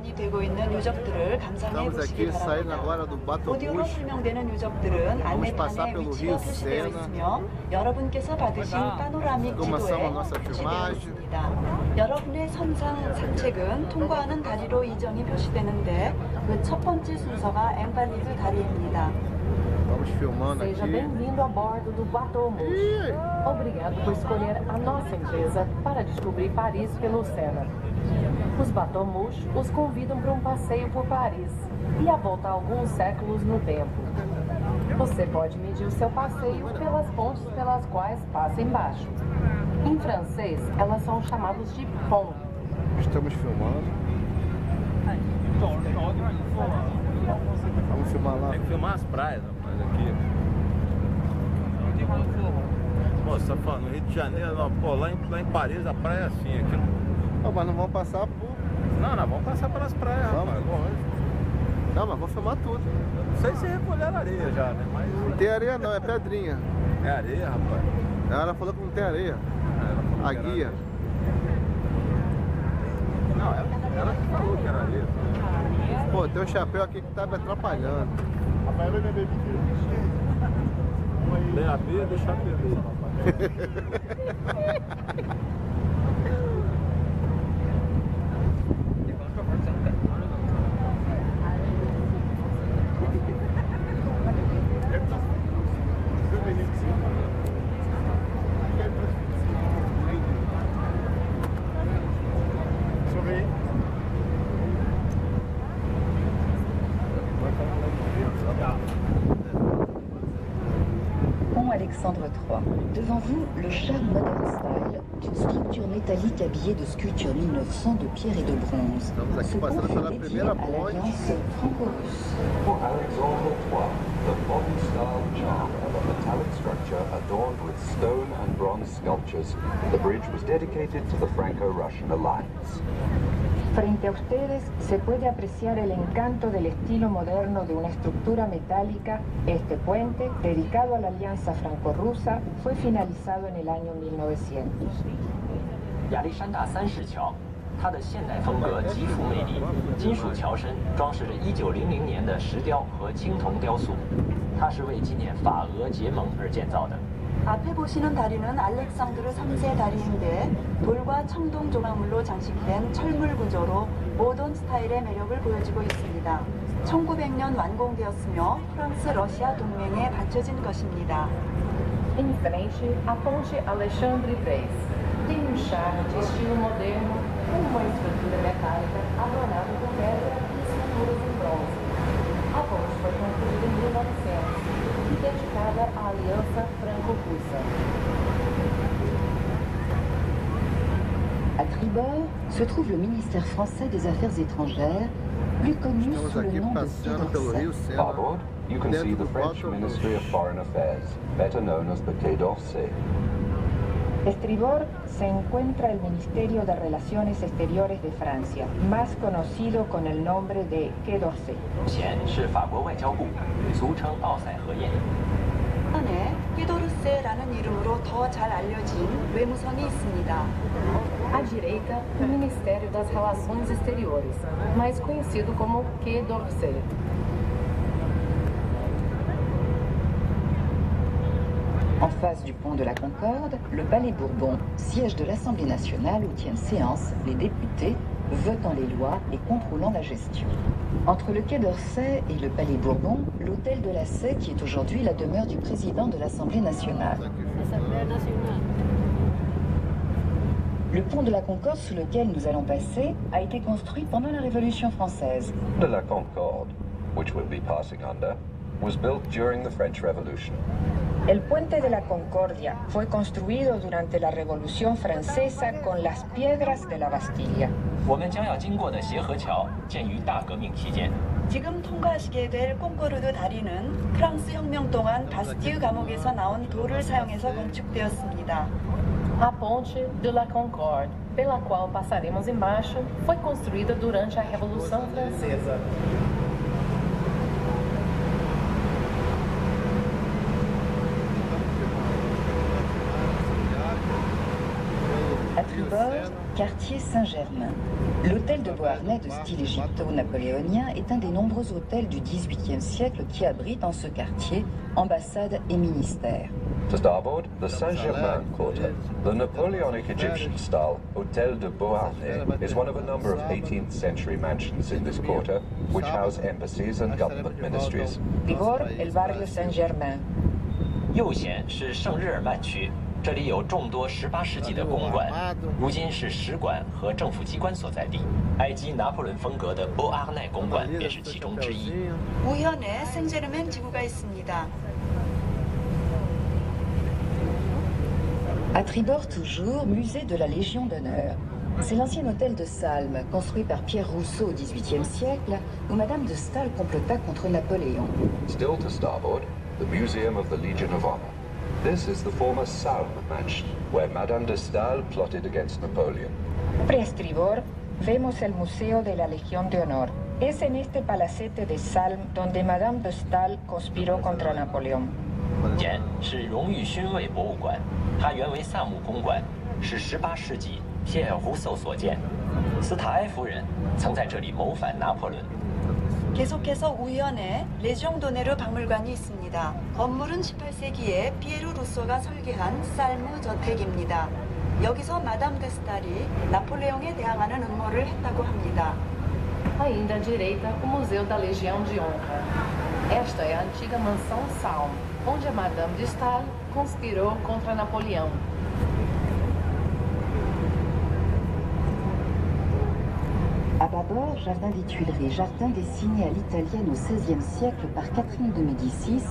전환이 되고 있는 유적들을 감상해 Estamos 보시기 aqui saindo 바랍니다. agora do 오디오로 Batomuxo. 설명되는 유적들은 안내판에 pelo 위치가 Rio 표시되어 Sena. 있으며 여러분께서 받으신 파노라믹 Começamos 지도에 a nossa 표시되어 filmagem. 있습니다. 여러분의 선상 산책은 통과하는 다리로 이정이 표시되는데 그 첫 번째 순서가 엠발리드 다리입니다. Estamos filmando Seja aqui. bem-vindo a bordo do Batomuxo. Obrigado por escolher a nossa empresa para descobrir Paris pelo Sena. Os Batomuxo os convidam para um passeio por Paris e a volta a alguns séculos no tempo. Você pode medir o seu passeio pelas pontes pelas quais passa embaixo. Em francês, elas são chamadas de pont. Estamos filmando. Vamos filmar lá. Tem que filmar as praias, rapaz, aqui. Pô, você tá falando, no Rio de Janeiro, não, pô, lá em Paris a praia é assim, aqui não. Não, mas não vamos passar por... Não, nós vamos passar pelas praias, Vamos. rapaz. Lógico. Não, mas vamos filmar tudo. Não sei se recolher areia já, né? Mas Não tem areia não, é pedrinha. é areia, rapaz. Ela falou que não tem areia. Ela falou A que era guia. areia. Não, ela que falou que era areia. Pô, tem um chapéu aqui que tá me atrapalhando. Lê a beira, deixa a perder, rapaz. Pont Alexandre III. Devant vous, le charme modern style d'une structure métallique habillée de sculptures 1900 de pierre et de bronze. Estamos aqui Ce pont passando fut pela dédié primeira à ponte. l'alliance franco-russe. For Alexandre III, the modern-style charm of a metallic structure adorned with stone and bronze sculptures, the bridge was dedicated to the Franco-Russian alliance. Frente a ustedes se puede apreciar el encanto del estilo moderno de una estructura metálica. Este puente, dedicado a la alianza franco-rusa, fue finalizado en el año 1900. 亚历山大三世桥，它的现代风格极富魅力，金属桥身装饰着1900年的石雕和青铜雕塑，它是为纪念法俄结盟而建造的。 앞에 보시는 다리는 알렉산드르 3세 다리인데 돌과 청동 조각물로 장식된 철물 구조로 모던 스타일의 매력을 보여주고 있습니다. 1900년 완공되었으며 프랑스 러시아 동맹에 바쳐진 것입니다. Em frente, a ponte Alexandre III. Tem um charme de estilo moderno, com uma estrutura metálica adornada com pedra e esculturas em bronze. A ponte foi construída em 1900 e dedicada à Aliança Franco-Russa. À tribord se trouve le ministère français des Affaires étrangères, plus connu Estamos sous le aqui nom de passeando Quai pelo d'Orsay. Rio Sena. Starboard, you can see the do French Batomuxo. Ministry of Foreign Affairs, better known as the Quai d'Orsay. Estribor se encuentra el Ministerio de Relaciones Exteriores de Francia, más conocido con el nombre de Quai d'Orsay. 前是法国外交部，俗称奥赛河沿。 안에 끼도르세라는 이름으로 더 잘 알려진 외무성이 있습니다. À direita, o Ministério das Relações Exteriores, mais conhecido como Quai d'Orsay. En face du pont de la Concorde, le Palais Bourbon, siège de l'Assemblée nationale où tiennent séance les députés, votant les lois et contrôlant la gestion. Entre le Quai d'Orsay et le Palais Bourbon, l'hôtel de la Sey, qui est aujourd'hui la demeure du président de l'Assemblée nationale. Le pont de la Concorde sous lequel nous allons passer a été construit pendant la Révolution française. De la Concorde, which we'll be passing under, was built during the French Revolution. El puente de la Concordia fue construido durante la Revolución Francesa con las piedras de la Bastilla. 我们将要经过的协和桥建于大革命期间。 지금 통과하시게 될 콩코르드 다리는 프랑스 혁명 동안 바스티유 감옥에서 나온 돌을 사용해서 건축되었습니다. A ponte de la Concorde, pela qual passaremos embaixo, foi construída durante a Revolução Francesa. À tribord, quartier Saint-Germain. L'hôtel de Beauharnais de style égypto-napoléonien est un des nombreux hôtels du XVIIIe siècle qui abrite en ce quartier ambassades et ministères. To starboard, the Saint-Germain Quarter. The Napoleonic Egyptian-style Hôtel de Beauharnais is one of a number of 18th century mansions in this quarter, which house embassies and government ministries. Tribord, el barrio Saint-Germain. 右舷是圣日耳曼区，这里有众多18世纪的公馆，如今是使馆和政府机关所在地。埃及拿破仑风格的波阿奈公馆便是其中之一。 우현에 생제르맹 지구가 있습니다. À tribord toujours, musée de la Légion d'honneur. C'est l'ancien hôtel de Salm, construit par Pierre Rousseau au XVIIIe siècle, où Madame de Staël complota contre Napoléon. Still to starboard, the Museum of the Legion of Honor. This is the former Salm mansion, where Madame de Staël plotted against Napoleon. A estribor, vemos el Museo de la Legión de Honor. Es en este palacete de Salm donde Madame de Staël conspiró contra Napoleón. 前是荣誉勋位博物馆，它原为萨姆公馆，是18世纪皮埃尔·胡塞所建。斯塔埃夫人曾在这里谋反拿破仑。 계속해서 우현에 레지옹도네르 박물관이 있습니다. 건물은 18세기에 피에르 루소가 설계한 살무 저택입니다. 여기서 마담 드 스탈이 나폴레옹에 대항하는 음모를 했다고 합니다. Ainda à direita, o Museu da Legião de Honra. Esta é a antiga mansão Salm, onde a Madame de Staël conspirou contra Napoleão. À bâbord, jardin des Tuileries, jardin dessiné à l'italienne au XVIe siècle par Catherine de Médicis,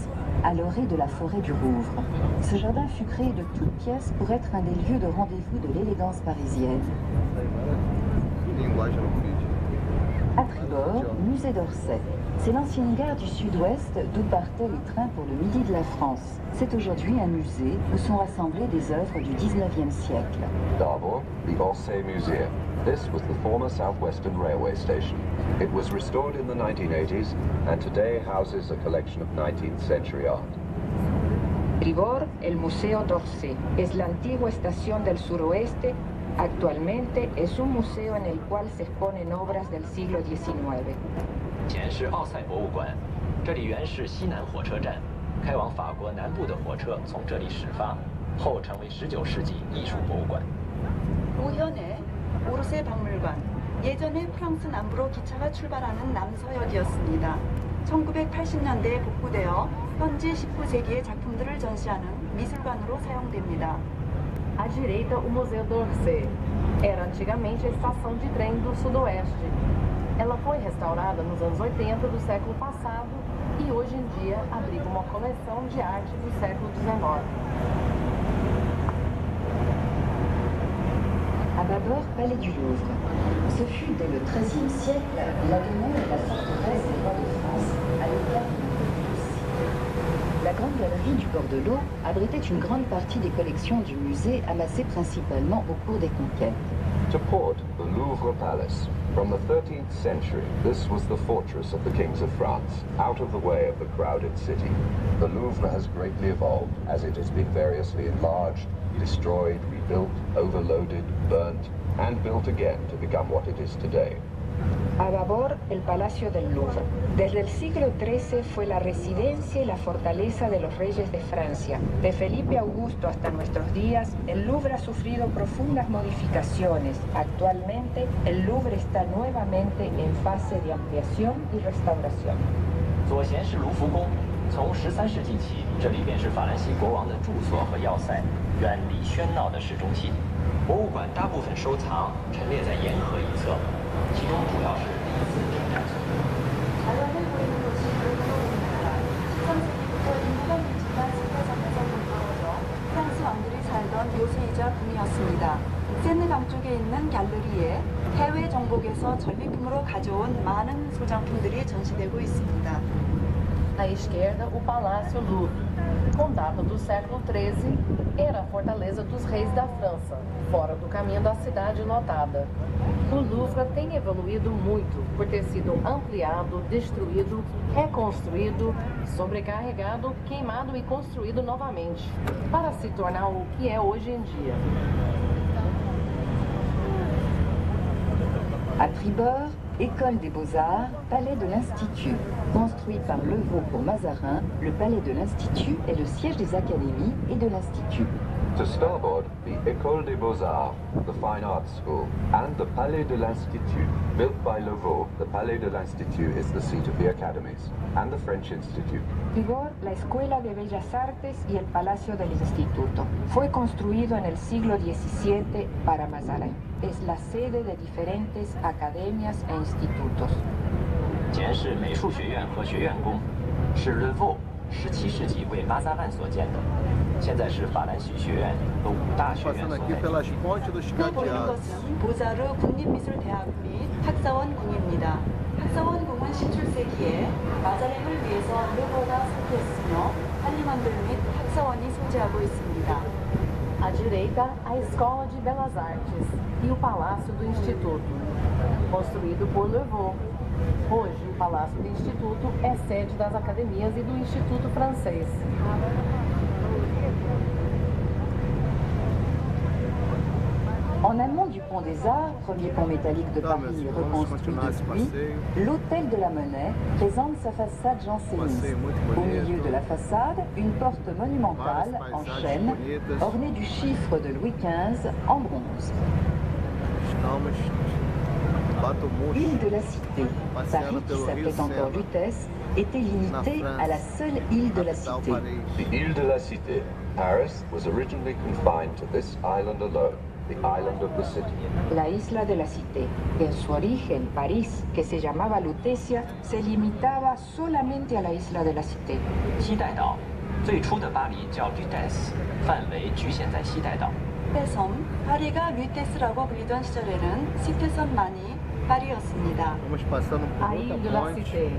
à l'orée de la forêt du Rouvre. Ce jardin fut créé de toutes pièces pour être un des lieux de rendez-vous de l'élégance parisienne. Linguagem no vídeo. À tribord, musée d'Orsay. C'est l'ancienne gare du sud-ouest d'où partaient les trains pour le midi de la France. C'est aujourd'hui un musée où sont rassemblées des œuvres du XIXe siècle. Starboard, the Orsay Museum. This was the former Southwestern Railway station. It was restored in the 1980s and today houses a collection of 19th century art. Tribord, el Museo d'Orsay. Es la antigua estación del suroeste. Actualmente es un museo en el cual se exponen obras del siglo XIX. 前是奥赛博物馆，这里原是西南火车站，开往法国南部的火车从这里始发，后成为19世纪艺术博物馆。 우현에 오르세 박물관. 예전에 프랑스 남부로 기차가 출발하는 남서역이었습니다. 1980년대에 복구되어 현지 19세기의 작품들을 전시하는 미술관으로 사용됩니다. À direita, o Museu d'Orsay. Era antigamente a estação de trem do Sudoeste. Ela foi restaurada nos anos 80 do século passado e hoje em dia abriga uma coleção de arte do século XIX. À bâbord, palais du Louvre. Ce fut dès le XIIIe siècle la demeure et la forteresse des rois de France à l'écart de la grande galerie du bord de l'eau abritait une grande partie des collections du musée amassées principalement au cours des conquêtes. To port, the Louvre Palace. From the 13th century, this was the fortress of the kings of France, out of the way of the crowded city. The Louvre has greatly evolved as it has been variously enlarged, destroyed, rebuilt, overloaded, burnt, and built again to become what it is today. A babor, el Palacio del Louvre. Desde el siglo XIII fue la residencia y la fortaleza de los reyes de Francia. De Felipe Augusto hasta nuestros días, el Louvre ha sufrido profundas modificaciones. Actualmente, el Louvre está nuevamente en fase de ampliación y restauración. 左贤是卢浮宫，从13世纪起，这里便是法兰西国王的住所和要塞，远离喧闹的市中心。博物馆大部分收藏陈列在沿河一侧，其中主要是第一次征战所。 자연을 보이는 곳이 로브로입니다. 13세기부터 인구가 밀집한 세계선에서 불거워져 프랑스 왕들이 살던 요새이자 궁이었습니다. 세느 강 쪽에 있는 갤러리에 해외 정복에서 전리품으로 가져온 많은 소장품들이 전시되고 있습니다. À esquerda, o Palácio Louvre. Com data do século XIII, era a fortaleza dos reis da França, fora do caminho da cidade notada. O Louvre tem evoluído muito por ter sido ampliado, destruído, reconstruído, sobrecarregado, queimado e construído novamente, para se tornar o que é hoje em dia. À tribord, École des Beaux-Arts, Palais de l'Institut. Construit par Levaux pour Mazarin, le Palais de l'Institut est le siège des académies et de l'Institut. To starboard, the École des Beaux-Arts, the Fine Arts School, and the Palais de l'Institut. Built by Levaux, the Palais de l'Institut is the seat of the academies, and the French Institute. Tribord, la Escuela de Bellas Artes y el Palacio del Instituto. Fue construido en el siglo XVII para Mazarin. Es la sede de diferentes academias e institutos. 前是美术学院和学院宫，是 Le Vau 17世纪为马扎万所建的。现在是法兰西学院和五大学院 Passando 所 aqui 在地。 pelas pontes dos 또 보이는 cadeados. 것은 보자르 국립미술대학 및 학사원궁입니다. 학사원궁은 17세기에 마자랭을 위해서 르보가 설계했으며 할리만들 및 학사원이 소재하고 있습니다. À direita, a Escola de Belas Artes e o Palácio do Instituto, construído por Levaux. Hoje, o Palácio do Instituto é sede das academias e do Instituto Francês. En amont du pont des Arts, premier pont métallique de Paris reconstruit depuis, l'hôtel de la Monnaie présente sa façade janséniste. Au milieu de la façade, une porte monumentale en chêne, ornée du chiffre de Louis XV en bronze. Estamos Batomuxo. L'île de la Cité, Paris qui s'appelait encore Lutèce, était limitée à la seule île de la Cité. The Ile de la Cité, Paris, was originally confined to this island alone, the island of the city. La isla de la Cité. En su origen, París, que se llamaba Lutecia, se limitaba solamente a la isla de la Cité. 西带岛最初的巴黎叫 Lutèce，范围局限在西带岛。 시태섬, 파리가 류테스라고 불리던 시절에는 시태섬만이 파리였습니다. Vamos passando por A outra Ilha de la ponte. Cité.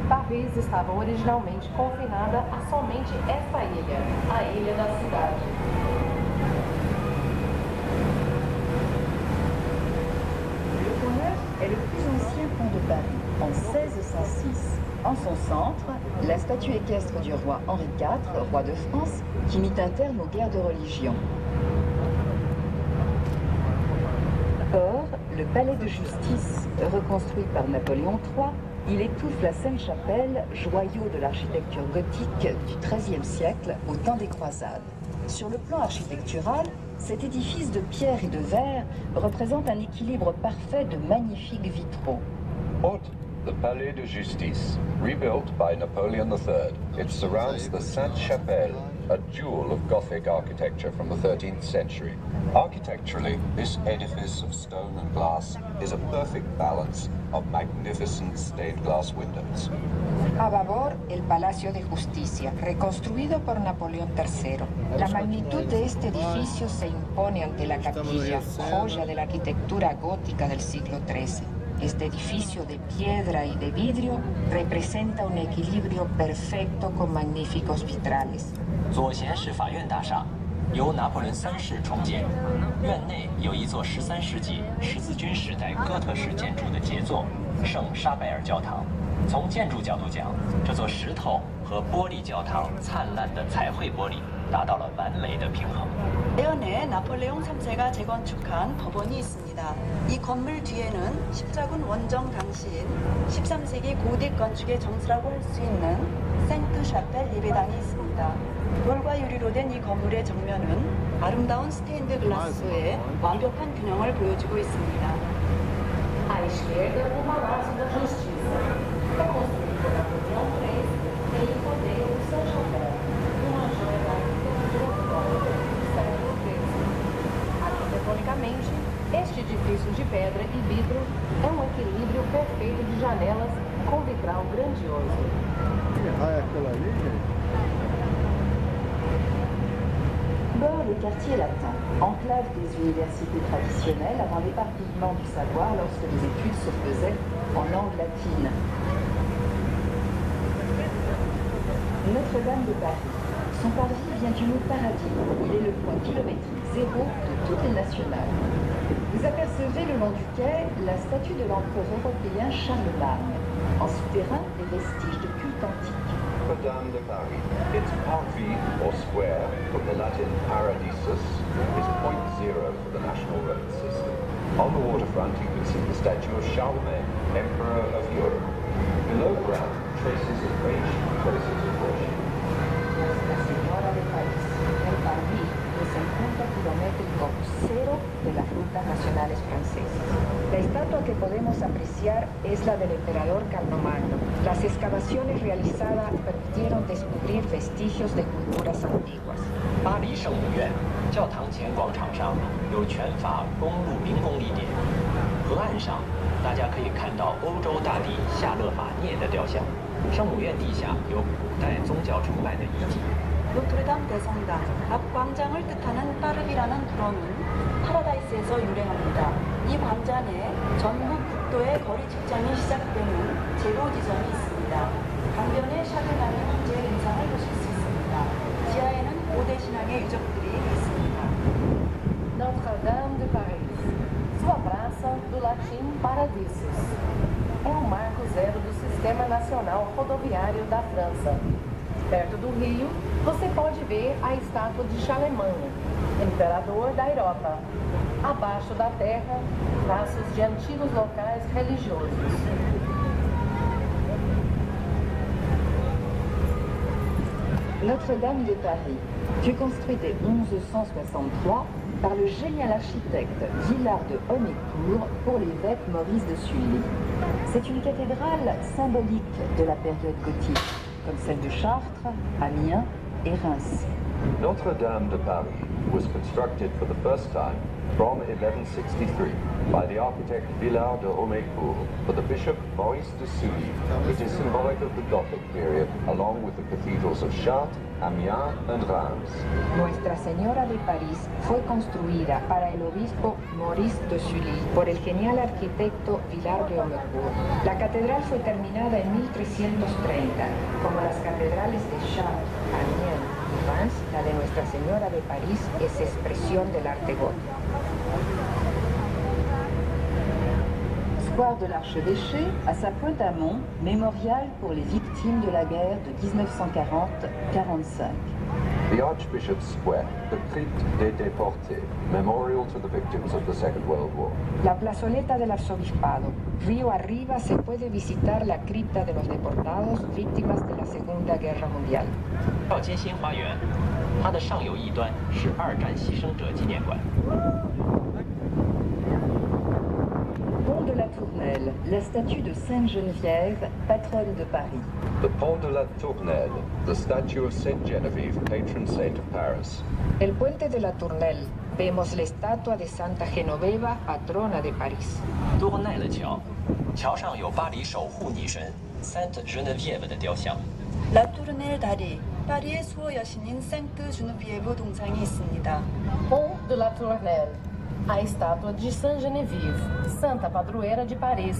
Paris estava originalmente confinada a somente esta ilha, a Ilha da Cidade. Le Pont Neuf est le plus ancien pont de Paris, en 1606. En son centre, la statue équestre du roi Henri IV, roi de France, qui mit un terme aux guerres de religion. Or, le palais de justice, reconstruit par Napoléon III, il étouffe la Sainte-Chapelle, joyau de l'architecture gothique du XIIIe siècle au temps des croisades. Sur le plan architectural, cet édifice de pierre et de verre représente un équilibre parfait de magnifiques vitraux. Haute, the Palais de Justice, rebuilt by Napoleon III. It surrounds the Sainte-Chapelle, a jewel of Gothic architecture from the 13th century. Architecturally, this edifice of stone and glass is a perfect balance of magnificent stained glass windows. A babor, el Palacio de Justicia, reconstruido por Napoleón III. La magnitud de este edificio se impone ante la capilla, joya de la arquitectura gótica del siglo XIII. Este edificio de piedra y de vidrio representa un equilibrio perfecto con magníficos vitrales. 左贤是法院大厦，由拿破仑3世重建。院内有一座13世纪十字军时代哥特式建筑的杰作——圣沙贝尔教堂。从建筑角度讲，这座石头和玻璃教堂灿烂的彩绘玻璃达到了完美的平衡。 해연에 나폴레옹 3세가 재건축한 법원이 있습니다. 이 건물 뒤에는 십자군 원정 당시인 13세기 고딕 건축의 정수라고 할 수 있는 생트 샤펠 예배당이 있습니다. 돌과 유리로 된 이 건물의 정면은 아름다운 스테인드 글라스의 완벽한 균형을 보여주고 있습니다. À esquerda, o Palácio da Justiça. Foi construído por Napoleão III em rodeio do Saint-Chapelle, uma joia da arquitetura gótica do século XIII. Arquitetonicamente, este edifício de pedra e vidro é um equilíbrio perfeito de janelas com vitral grandioso. Que raio é aquela ali, gente? Bord le quartier latin, enclave des universités traditionnelles avant l'éparpillement du savoir lorsque les études se faisaient en langue latine. Notre-Dame de Paris. Son parvis vient du mot paradis. Il est le point kilométrique zéro de toutes les nationales. Vous apercevez le long du quai la statue de l'empereur européen Charlemagne. En souterrain, des vestiges de culte antique. Notre-Dame de Paris. Its parvis, or square, from the Latin paradisus, is .0 for the national road system. On the waterfront, you can see the statue of Charlemagne, Emperor of Europe. Below ground, traces of ancient places of worship. Nuestra Señora de París, el Parvis, es el punto kilométrico cero de las rutas nacionales francesas. La estatua que podemos apreciar es la del emperador Carlomagno. Las excavaciones realizadas permitieron descubrir vestigios de culturas antiguas. 巴黎圣母院教堂前广场上有全法公路兵工立点，河岸上大家可以看到欧洲大帝夏勒法涅的雕像。圣母院地下有古代宗教崇拜的遗迹。 노트르담 대성당 앞 광장을 뜻하는 파르비라는 불어는 파라다이스에서 유래합니다. 이 광장에 전국 국도의 거리 측정이 시작되는 제로 지점이 있습니다. 강변에 샤르마니 황제의 인상을 보실 수 있습니다. 지하에는 고대 신앙의 유적들이 있습니다. Notre-Dame de Paris, sua praça do latim Paradisus. É um marco zero do Sistema Nacional Rodoviário da França. Perto do rio, você pode ver a estátua de Charlemagne, imperador da Europa. Abaixo da terra, traços de antigos locais religiosos. Notre-Dame de Paris fut construite en 1163 par le génial architecte Villard de Honnecourt pour l'évêque Maurice de Sully. C'est une cathédrale symbolique de la période gothique, comme celle de Chartres, Amiens et Reims. Notre-Dame de Paris was constructed for the first time from 1163 by the architect Villard de Honnecourt for the bishop Maurice de Sully. It is symbolic of the Gothic period, along with the cathedrals of Chartres, Amiens and Reims. Nuestra Señora de París fue construida para el obispo Maurice de Sully por el genial arquitecto Villard de Honnecourt. La catedral fue terminada en 1330, como las catedrales de Chartres, Amiens y Reims. La de Nuestra Señora de París es expresión del arte gótico. Square de l'Archevêché, à sa pointe amont, mémorial pour les victimes de la guerre de 1940-45. The Archbishop's Square, the Crypte des Déportés, memorial to the victims of the Second World War. La plazoleta del arzobispado. Río arriba se puede visitar la cripta de los deportados víctimas de la Segunda Guerra Mundial. 绕街新花园，它的上游一端是二战牺牲者纪念馆。 Pont de la Tournelle, la statue de Sainte-Geneviève, patronne de Paris. The Pont de la Tournelle, the statue of Saint Genevieve, patron saint of Paris. El puente de la Tournelle. Vemos la estatua de Santa Genoveva, patrona de París. 多恩奈勒桥，桥上有巴黎守护女神 Sainte Geneviève 的雕像。 라투르넬 다리, 파리의 수호 여신인 생트 주누비에브 동상이 있습니다. Pont de la Tournelle, a estátua de Sainte Geneviève, santa padroeira de Paris.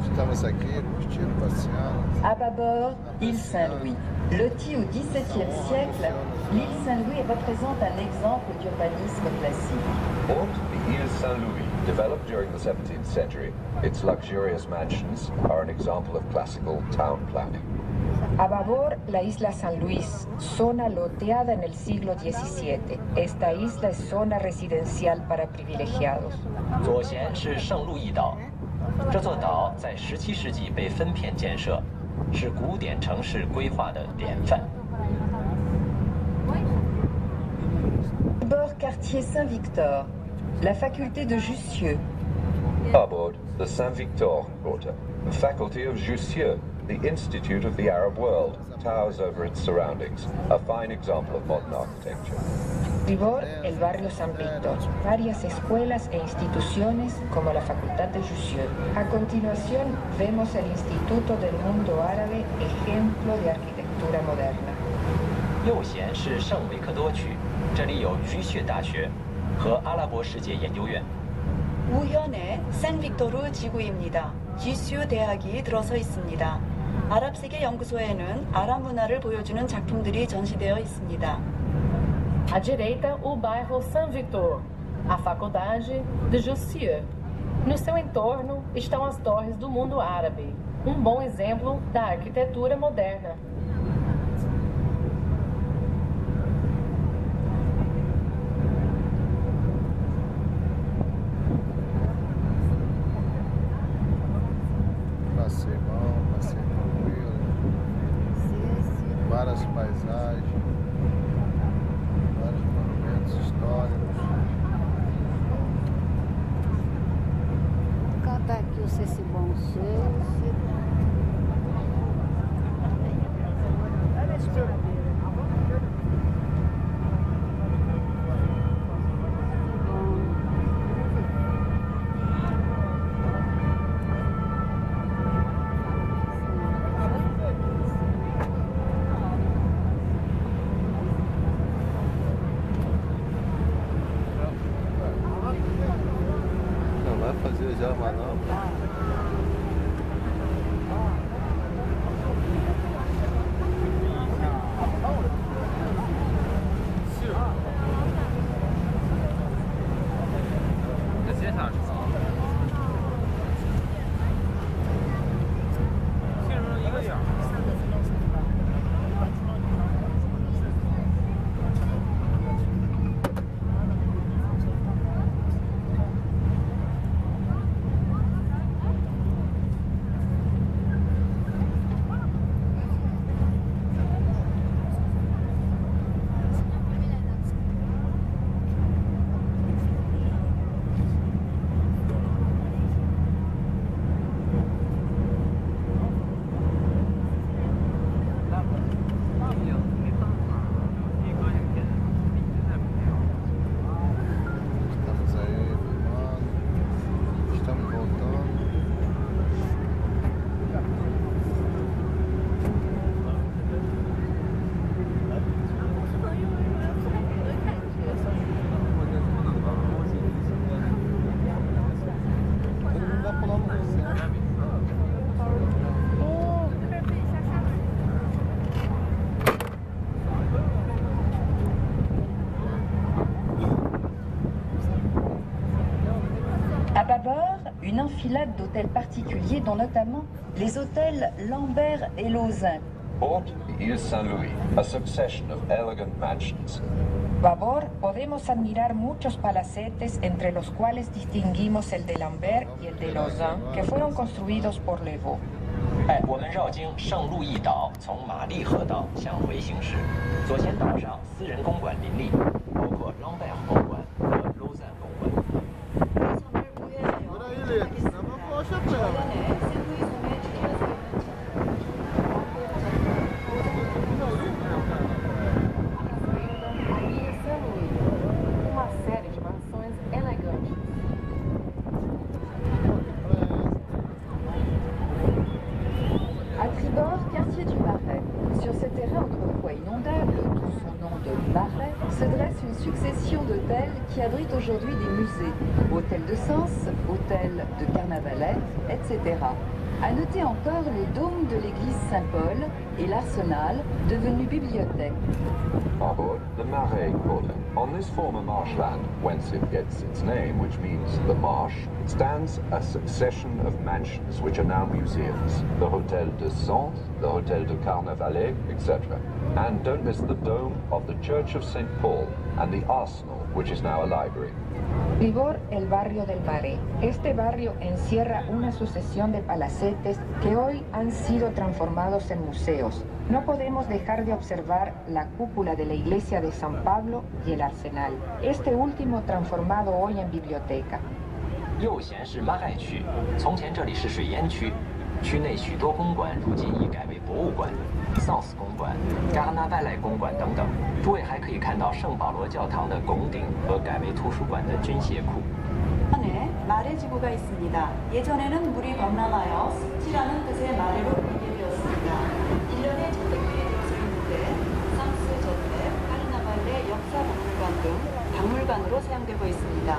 Estamos aqui curtindo, passeando. À bâbord, île Saint-Louis. Lotie au XVIIe siècle, l'île Saint-Louis représente un exemple d'urbanisme classique. Port the Ile Saint-Louis, developed during the 17th century. Its luxurious mansions are an example of classical town planning. A babor, la isla San Luis, zona loteada en el siglo XVII. Esta isla es zona residencial para privilegiados. 左舷是圣路易岛，这座岛在17世纪被分片建设，是古典城市规划的典范。 Bord quartier Saint-Victor, la faculté de Jussieu. Starboard, the Saint-Victor Quarter, the faculty of Jussieu, the Institute of the Arab World, towers over its surroundings, a fine example of modern architecture. Tribord, el barrio San Víctor. Varias escuelas e instituciones como la Facultad de Jussieu. A continuación, vemos el Instituto del Mundo Árabe, ejemplo de arquitectura moderna. 右舷是圣维克多区，这里有居穴大学和阿拉伯世界研究院。 우현의 생빅토르 지구입니다. GCU 대학이 들어서 있습니다. 아랍세계 연구소에는 아랍 문화를 보여주는 작품들이 전시되어 있습니다. À direita, o bairro Saint-Victor, a faculdade de Jussieu. No seu entorno estão as torres do mundo árabe, um bom exemplo da arquitetura moderna. passeio bom, passeio tranquilo. Várias paisagens, vários monumentos históricos. Canta aqui o Ceci Bom Não vai fazer já uma nova. Estamos aí filmando, estamos voltando. Todo mundo vai pular no centro. À bâbord, une enfilade d'hôtels particuliers, dont notamment les hôtels Lambert et Lauzun. Port Ile Saint-Louis, a succession of elegant mansions. Babor podemos admirar muchos palacetes, entre los cuales distinguimos el de Lambert y el de Lausanne, que fueron construidos por Le Vau. 我们绕经圣路易岛，从玛丽河道向回行驶。左前岛上私人公馆林立，包括朗贝尔公馆和卢赞公馆。 Por aí, Lito, dá uma coxa pra ela. Uma série de mansões elegantes. À tribord, quartier du Marais. Sur ce terrain autrefois inondable, d'où son nom de Marais, se dresse une succession d'hôtels qui abritent aujourd'hui des musées. Hôtel de Sens, hôtel de Carnavalet, etc. À noter encore le dôme de l'église Saint-Paul et l'arsenal, devenu bibliothèque. Aboard the Marais Quarter. On this former marshland, whence it gets its name, which means the marsh, stands a succession of mansions which are now museums. The Hotel de Sens, the Hotel de Carnavalet, etc. And don't miss the dome of the Church of St. Paul and the arsenal, which is now a library. Tribord, el barrio del Marais. Este barrio encierra una sucesión de palacetes que hoy han sido transformados en museos. No podemos dejar de observar la cúpula de la iglesia de San Pablo y el arsenal, este último transformado hoy en biblioteca. 右贤是马海区，从前这里是水淹区，区内许多公馆如今已改为博物馆，桑斯公馆、加纳拜莱公馆等等。诸位还可以看到圣保罗教堂的拱顶和改为图书馆的军械库。 안에 마레 지구가 있습니다. 예전에는 물이 범람하여 습지라는 뜻의 마레로 불리게 되었습니다. 1년에 저택들이 되어서 있는데 상스 저택, 카르나발레 역사박물관 등 박물관으로 사용되고 있습니다.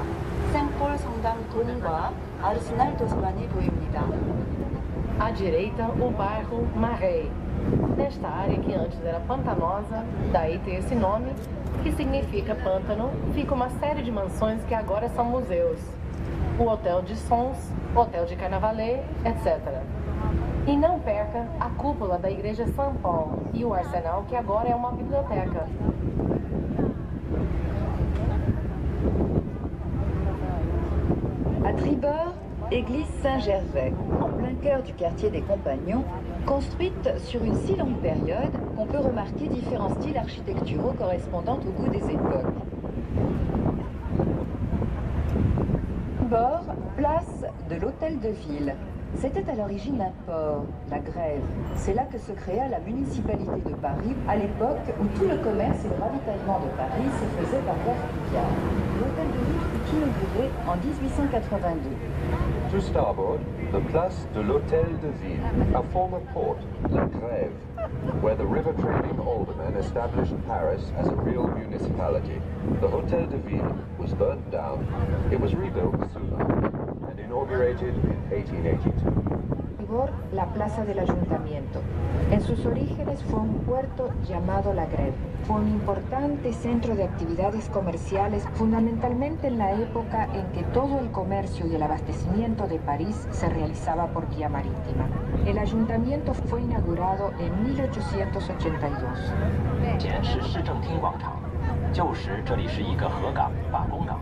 생폴 성당 돈과 아르스날 도서관이 보입니다. À direita, o bairro Marais. Nesta área que antes era pantanosa, daí ter esse nome, que significa pântano, fica uma série de mansões que agora são museus. O Hotel de Sons, Hotel de Carnavalet, etc. E não perca a cúpula da Igreja São Paulo e o arsenal, que agora é uma biblioteca. À tribord, église Saint-Gervais. En plein plein cœur du quartier des Compagnons, construite sur une si longue période qu'on peut remarquer différents styles architecturaux correspondant au goût des époques. Bord, place de l'Hôtel de Ville. C'était à l'origine un port, la Grève. C'est là que se créa la municipalité de Paris, à l'époque où tout le commerce et le ravitaillement de Paris se faisaient par voie fluviale. L'Hôtel de Ville fut inauguré en 1882. To starboard, the Place de l'Hôtel de Ville, a former port, La Grève, where the river trading aldermen established Paris as a real municipality. The Hôtel de Ville was burnt down. It was rebuilt soon after and inaugurated in 1882. La plaza del ayuntamiento. En sus orígenes fue un puerto llamado La Grève. Fue un importante centro de actividades comerciales, fundamentalmente en la época en que todo el comercio y el abastecimiento de París se realizaba por vía marítima. El ayuntamiento fue inaugurado en 1882. 前是市政厅广场，旧时这里是一个河港、罢工港，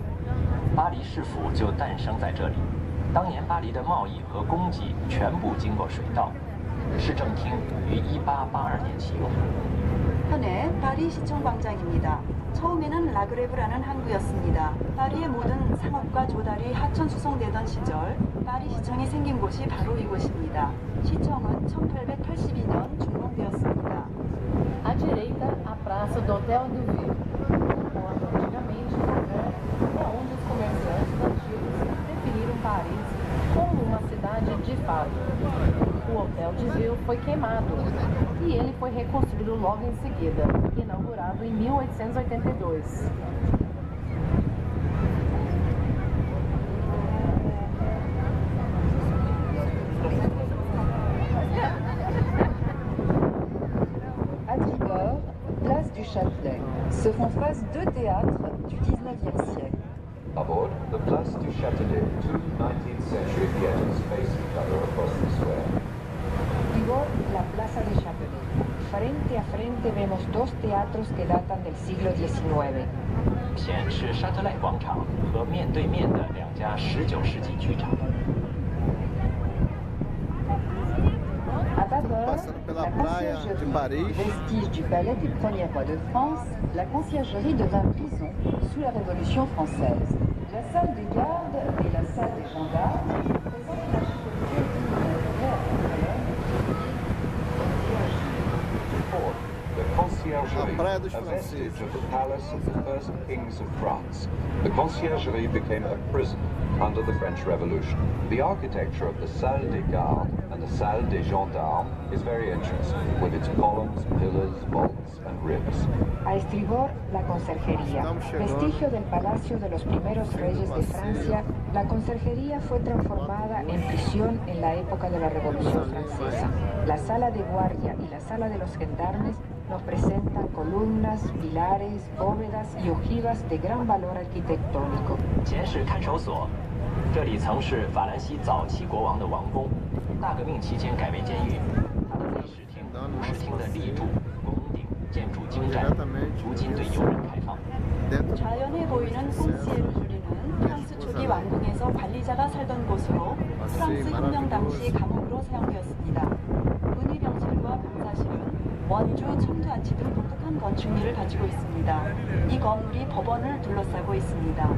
巴黎市府就诞生在这里。当年巴黎的贸易和供给全部经过水道。市政厅于1882年启用。 현재 파리 시청 광장입니다. 처음에는 라그레브라는 항구였습니다. 파리의 모든 상업과 조달이 하천 수송되던 시절 파리 시청이 생긴 곳이 바로 이곳입니다. 시청은 1882년 준공되었습니다. À direita, a praça do Hotel de Ville, compondo antigamente o lugar onde os comerciantes antigos definiram Paris como uma cidade de fato. O Hotel de Ville foi queimado e ele foi reconstruído logo em seguida, inaugurado em 1882. À tribord, place du Châtelet. Se font face deux théâtres du 19e siècle. Aboard the Place du Châtelet, two 19th century theatres face each other across the square. Tribord, la plaza de Châtelet. Frente a frente vemos dos teatros que datan del siglo XIX. 前是沙特赖广场和面对面的两家19世纪剧场。 À bâbord, Passando pela la praia de conciergerie, Paris. vestige du palais du premier roi de France, la conciergerie devint prison sous la Révolution française. La salle des gardes et la salle des gendarmes présentent une architecture The conciergerie, A Praia dos a vestige Franceses. of the palace of the first kings of France. The conciergerie became a prison under the French Revolution. The architecture of the Salle des Gardes and the Salle des Gendarmes is very interesting, with its columns, pillars, vaults, and ribs. A estribor, la conserjería. Vestigio del palacio de los primeros reyes de Francia, la conserjería fue transformada en prisión en la época de la Revolución Francesa. La sala de guardia y la sala de los gendarmes nos presentan columnas, pilares, bóvedas y ojivas de gran valor arquitectónico. 前是看守所，这里曾是法兰西早期国王的王宫，大革命期间改为监狱。它的内视厅、武士厅的立柱、拱顶建筑精湛，如今对游人开放。 좌연해 보이는 콘시에르주리는 프랑스 초기 왕궁에서 관리자가 살던 곳으로 프랑스 혁명 당시 감옥으로 사용되었습니다. 군의병실과 병사실은 원주, 첨두아치 등 독특한 건축미를 가지고 있습니다. 이 건물이 법원을 둘러싸고 있습니다.